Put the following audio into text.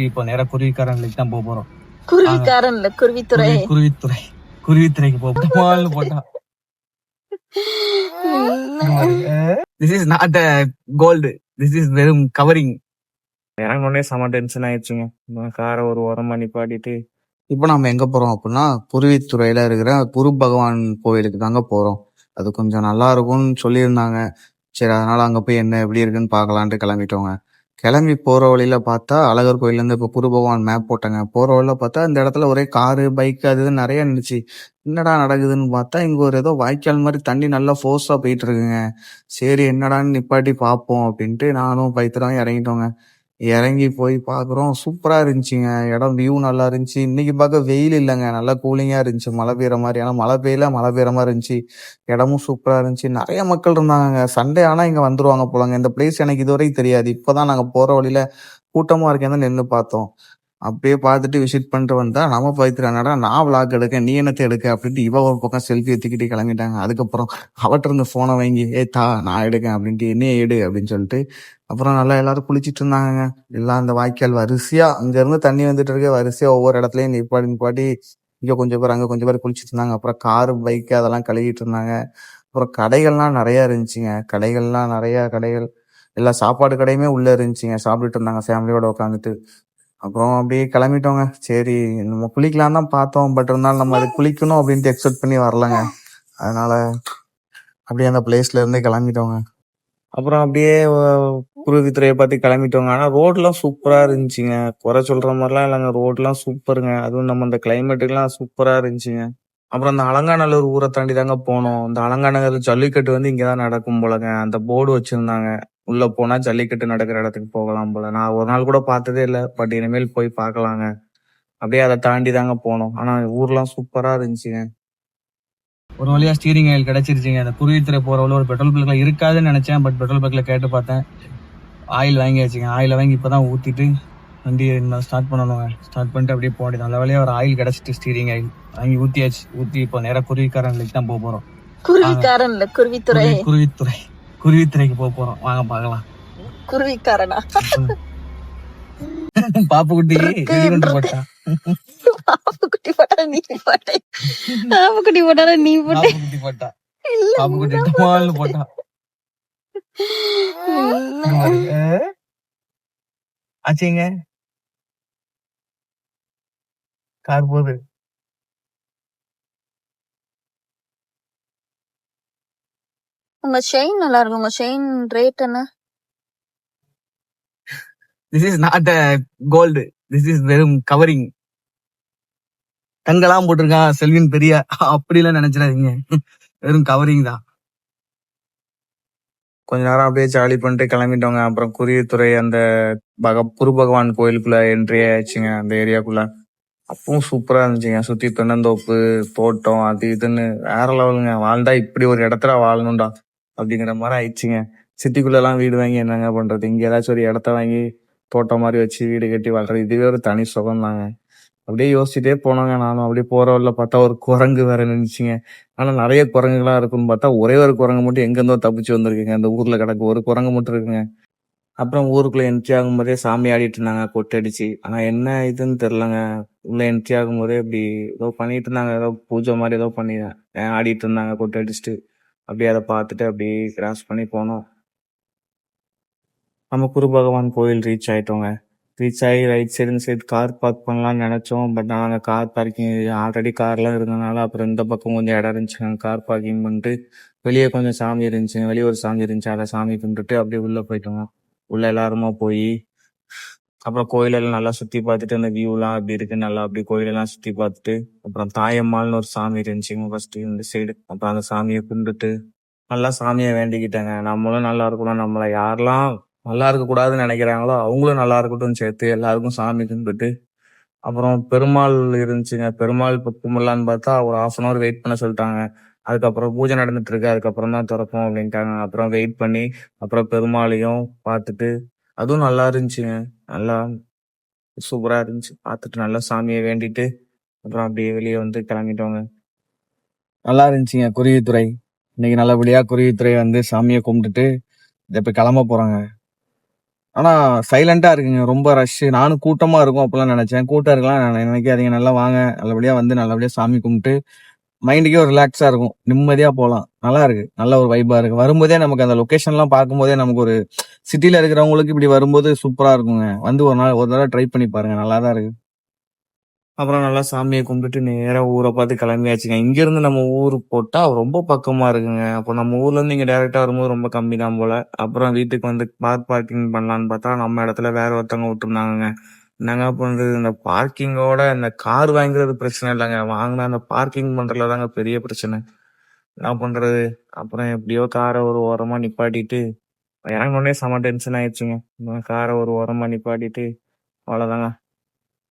இப்போ நேரா குருவிக்காரன்லைக்கு தான் போறோம். குருவிக்காரன்ல குருவித்துறை குருவித்துறை குருவித்துறைக்கு போட்டோம்னு போட்டான். This is not a gold, this is வெறும் கவரிங். எனக்கு உடனே செம டென்ஷன் ஆயிடுச்சுங்க. காரை ஒரு ஓரமா நிப்பாட்டிட்டு இப்போ நம்ம எங்க போறோம் அப்படின்னா, குருவித்துறையில இருக்கிற குரு பகவான் கோயிலுக்கு தாங்க போறோம். அது கொஞ்சம் நல்லா இருக்கும்னு சொல்லியிருந்தாங்க. சரி, அதனால அங்க போய் என்ன எப்படி இருக்குன்னு பார்க்கலான்ட்டு கிளம்பிட்டோங்க. கிளம்பி போற வழியில பார்த்தா அழகர் கோயில்லேருந்து இப்போ குரு பகவான் மேப் போட்டேங்க. போற வழியில பார்த்தா இந்த இடத்துல ஒரே காரு, பைக் அது இதுன்னு நிறைய இருந்துச்சு. என்னடா நடக்குதுன்னு பார்த்தா இங்க ஒரு ஏதோ வாய்க்கால் மாதிரி தண்ணி நல்லா ஃபோர்ஸா போயிட்டு இருக்குங்க. சரி, என்னடான்னு நிப்பாட்டி பார்ப்போம் அப்படின்ட்டு நானும் பைத்திரம் இறங்கிட்டோங்க. இறங்கி போய் பார்க்குறோம். சூப்பரா இருந்துச்சுங்க. இடம் வியூ நல்லா இருந்துச்சு. இன்னைக்கு பார்க்க வெயில் இல்லைங்க. நல்லா கூலிங்கா இருந்துச்சு. மழை பெய்யுற மாதிரி. ஆனா மழை பெய்யல, மழை பெய்யுற மாதிரி இருந்துச்சு. இடமும் சூப்பரா இருந்துச்சு. நிறைய மக்கள் இருந்தாங்க. சண்டே ஆனா இங்க வந்துருவாங்க போலங்க. இந்த பிளேஸ் எனக்கு இதுவரைக்கும் தெரியாது. இப்பதான் நாங்க போற வழியில கூட்டமா இருக்கேன்னு நின்று பார்த்தோம். அப்படியே பார்த்துட்டு விசிட் பண்ணிட்டு வந்தா நம்ம பவித்ரானடா நான் விளாக் எடுக்க, நீ என்னத்தை எடுக்க அப்படின்ட்டு இவ ஒரு பக்கம் செல்ஃபி எடுத்துக்கிட்டு கிளம்பிட்டாங்க. அதுக்கப்புறம் அவட்ட இருந்து போனை வாங்கி தா நான் எடுக்கேன் அப்படின்ட்டு என்னையே எடு அப்படின்னு சொல்லிட்டு அப்புறம் நல்லா எல்லாரும் குளிச்சிட்டு இருந்தாங்க. எல்லாம் அந்த வாய்க்கால் வரிசையா அங்க இருந்து தண்ணி வந்துட்டு இருக்கு. வரிசையா ஒவ்வொரு இடத்துலயும் நிப்பாட்டி இங்க கொஞ்சம் பேர் அங்க கொஞ்சம் பேர் குளிச்சிட்டு இருந்தாங்க. அப்புறம் காரு, பைக்கு அதெல்லாம் கழுவிட்டு இருந்தாங்க. அப்புறம் கடைகள்லாம் நிறைய இருந்துச்சுங்க. கடைகள் எல்லா சாப்பாடு கடையுமே உள்ள இருந்துச்சுங்க. சாப்பிட்டுட்டு இருந்தாங்க ஃபேமிலியோட உட்காந்துட்டு. அப்புறம் அப்படியே கிளம்பிட்டோங்க. சரி, நம்ம குளிக்கலாம் தான் பார்த்தோம். பட் இருந்தாலும் நம்ம அது குளிக்கணும் அப்படின்ட்டு எக்ஸ்பெக்ட் பண்ணி வரலங்க. அதனால அப்படியே அந்த பிளேஸ்ல இருந்து கிளம்பிட்டோங்க. அப்புறம் அப்படியே குருவித்துறையை பார்த்து கிளம்பிட்டோங்க. ஆனா ரோட்லாம் சூப்பரா இருந்துச்சுங்க. குறை சொல்ற மாதிரிலாம் இல்லைங்க, ரோட்லாம் சூப்பருங்க. அதுவும் நம்ம இந்த கிளைமேட்டுக்குலாம் சூப்பரா இருந்துச்சுங்க. அப்புறம் அந்த அலங்காநல்லூர் ஊரை தாண்டி தாங்க போனோம். இந்த அலங்காநல்லூர் ஜல்லிக்கட்டு வந்து இங்கதான் நடக்கும் போலங்க. அந்த போர்டு வச்சிருந்தாங்க, உள்ள போனா ஜல்லிக்கட்டு நடக்கிற இடத்துக்கு போகலாம் போல. நான் ஒரு நாள் கூட பார்த்ததே இல்லை, பட் இனிமேல் போய் பார்க்கலாங்க. அப்படியே அதை தாண்டி தாங்க போனோம். ஆனா ஊர்லாம் சூப்பரா இருந்துச்சுங்க. ஒரு வழியா ஸ்டீரிங் ஆயில் கிடைச்சிருச்சுங்க. அந்த குருவித்துறை போறவள ஒரு பெட்ரோல் பங்க்ல இருக்காதுன்னு நினைச்சேன், பட் பெட்ரோல் பங்க்ல கேட்டு பார்த்தேன். ஆயில் வாங்கியாச்சுங்க. ஆயில வாங்கி இப்பதான் ஊத்திட்டு வண்டியை ஸ்டார்ட் பண்ணணுங்க. ஸ்டார்ட் பண்ணிட்டு அப்படியே போக நல்ல வழியா ஒரு ஆயில் கிடைச்சிட்டு ஸ்டீரிங் ஆயில் வாங்கி ஊத்தியாச்சு. ஊத்தி இப்போ நேரா குருவிக்காரன்லைக்கு தான் போறோம். குருவிக்காரன்ல குருவித்துறை குருவித்துறைக்கு போறோம். வாங்க பார்க்கலாம். குருவிக்காரனா பாப்புக்குட்டி போட்டா பாப்புக்குட்டி போட்டா நீ போட்டா பாப்புக்குட்டி போட்டா நீ போட்டா போட்டா பாப்புக்குட்டி டமால்னு போட்டா. ஆச்சுங்க, கார் போகுது. உங்க செயின் நல்லா இருக்கு. உங்க செயின் ரேட் என்ன? This is not a gold, this is வெறும் கவரிங். தங்கெல்லாம் போட்டிருக்கான் செல்வின் பெரிய, அப்படிலாம் நினைச்சிடாதீங்க, வெறும் கவரிங் தான். கொஞ்ச நேரம் அப்படியே ஜாலி பண்ணிட்டு கிளம்பிட்டோங்க. அப்புறம் குருவித்துறை அந்த குரு பகவான் கோயிலுக்குள்ள என்ட்ரி ஆயிடுச்சுங்க, அந்த ஏரியாக்குள்ள. அப்பவும் சூப்பரா இருந்துச்சுங்க. சுத்தி தென்னந்தோப்பு, தோட்டம், அது இதுன்னு வேற லெவலுங்க. வாழ்ந்தா இப்படி ஒரு இடத்துல வாழணும்டா அப்படிங்கிற மாதிரி ஆயிடுச்சுங்க. சிட்டிக்குள்ள எல்லாம் வீடு வாங்கி என்னங்க பண்றது, இங்க ஏதாச்சும் ஒரு இடத்த வாங்கி தோட்டம் மாதிரி வச்சு வீடு கட்டி வாழ்றது, இதுவே ஒரு தனி சுகம் தாங்க. அப்படியே யோசிச்சுட்டே போனோங்க. நானும் அப்படியே போறவள்ள பார்த்தா ஒரு குரங்கு வேற நின்றுச்சுங்க. ஆனா நிறைய குரங்குகளா இருக்குன்னு பார்த்தா ஒரே ஒரு குரங்கு மட்டும் எங்க இருந்தோ தப்பிச்சு வந்திருக்குங்க. அந்த ஊர்ல கிடக்கு ஒரு குரங்கு மட்டும் இருக்குங்க. அப்புறம் ஊருக்குள்ள என்ட்ரி ஆகும்போதே சாமி ஆடிட்டு இருந்தாங்க கொட்டடிச்சு. ஆனா என்ன இதுன்னு தெரியலங்க, உள்ள என்ட்ரி ஆகும்போதே இப்படி ஏதோ பண்ணிட்டு இருந்தாங்க. ஏதோ பூஜை மாதிரி ஏதோ பண்ணி ஆடிட்டு இருந்தாங்க கொட்டடிச்சுட்டு. அப்படியே அதை பார்த்துட்டு அப்படியே கிராஸ் பண்ணி போனோம். நம்ம குரு பகவான் கோயில் ரீச் ஆயிட்டோங்க. ரீச் ஆகி ரைட் சைடு இந்த சைடு கார் பார்க் பண்ணலாம்னு நினைச்சோம். பட் நாங்கள் கார் பார்க்கிங் ஆல்ரெடி கார்லாம் இருந்ததுனால அப்புறம் இந்த பக்கம் கொஞ்சம் இடம் இருந்துச்சுங்க. கார் பார்க்கிங் பண்ணிட்டு வெளியே கொஞ்சம் சாமி இருந்துச்சுங்க. வெளியே ஒரு சாமி இருந்துச்சு, அதை சாமி கும்பிட்டுட்டு அப்படியே உள்ள போயிட்டோங்க. உள்ள எல்லாருமா போய் அப்புறம் கோயிலெல்லாம் நல்லா சுத்தி பார்த்துட்டு அந்த வியூலாம் அப்படி இருக்கு, நல்லா அப்படி கோயிலெல்லாம் சுத்தி பார்த்துட்டு அப்புறம் தாயம்மாள்னு ஒரு சாமி இருந்துச்சுங்க ஃபர்ஸ்ட் இந்த சைடு. அப்புறம் அந்த சாமியை கும்பிட்டுட்டு நல்லா சாமியை வேண்டிக்கிட்டாங்க. நம்மளும் நல்லா இருக்கணும், நம்மளை யாரெல்லாம் நல்லா இருக்க கூடாதுன்னு நினைக்கிறாங்களோ அவங்களும் நல்லா இருக்கட்டும் சேர்த்து எல்லாருக்கும் சாமி கும்பிட்டு அப்புறம் பெருமாள் இருந்துச்சுங்க. பெருமாள் இப்போ கும்பிடலான்னு பார்த்தா ஒரு 1/2 hour வெயிட் பண்ண சொல்லிட்டாங்க. அதுக்கப்புறம் பூஜை நடந்துட்டு இருக்கு, அதுக்கப்புறம் தான் திறப்போம் அப்படின்ட்டாங்க. அப்புறம் வெயிட் பண்ணி அப்புறம் பெருமாளையும் பார்த்துட்டு அதுவும் நல்லா இருந்துச்சுங்க. நல்லா சூப்பரா இருந்துச்சு. பார்த்துட்டு நல்லா சாமியை வேண்டிட்டு அப்புறம் அப்படியே வெளியே வந்து கிளம்பிட்டோங்க. நல்லா இருந்துச்சுங்க குருவித்துறை. இன்னைக்கு நல்லபடியா குருவித்துறை வந்து சாமியை கும்பிட்டுட்டு இதை இப்போ கிளம்ப போறாங்க. ஆனா சைலண்டா இருக்குங்க. ரொம்ப ரஷ். நானும் கூட்டமா இருக்கும் அப்பலாம் நினைச்சேன். கூட்டம் இருக்கலாம் நினைக்காதீங்க. நல்லா வாங்க. நல்லபடியா வந்து நல்லபடியா சாமி கும்பிட்டு மைண்டுக்கே ஒரு ரிலாக்ஸா இருக்கும். நிம்மதியா போலாம். நல்லா இருக்கு. நல்ல ஒரு வைபா இருக்கு. வரும்போதே நமக்கு அந்த லொகேஷன்லாம் பார்க்கும்போதே நமக்கு ஒரு சிட்டில இருக்கிறவங்களுக்கு இப்படி வரும்போது சூப்பரா இருக்குங்க. வந்து ஒரு தடவை ட்ரை பண்ணி பாருங்க. நல்லா தான் இருக்கு. அப்புறம் நல்லா சாமியை கும்பிட்டுட்டு நேரா ஊரை பார்த்து கிளம்பியாச்சுங்க. இங்கிருந்து நம்ம ஊர் போட்டா ரொம்ப பக்கமா இருக்குங்க. அப்போ நம்ம ஊர்ல இருந்து இங்க டைரக்டா வரும்போது ரொம்ப கம்மி தான் போல. அப்புறம் வீட்டுக்கு வந்து கார் பார்க்கிங் பண்ணலான்னு பார்த்தா நம்ம இடத்துல வேற ஒருத்தவங்க விட்டுருந்தாங்க. என்னங்க பண்றது, இந்த பார்க்கிங்கோட இந்த கார் வாங்குறது பிரச்சனை இல்லைங்க, வாங்கினா அந்த பார்க்கிங் பண்றதுல தாங்க பெரிய பிரச்சனை. என்ன பண்றது. அப்புறம் எப்படியோ காரை ஒரு ஓரமா நிப்பாட்டிட்டு இறங்கினோடனே செம டென்ஷன் ஆயிடுச்சுங்க. காரை ஒரு ஓரமா நிப்பாட்டிட்டு அவ்வளவுதாங்க.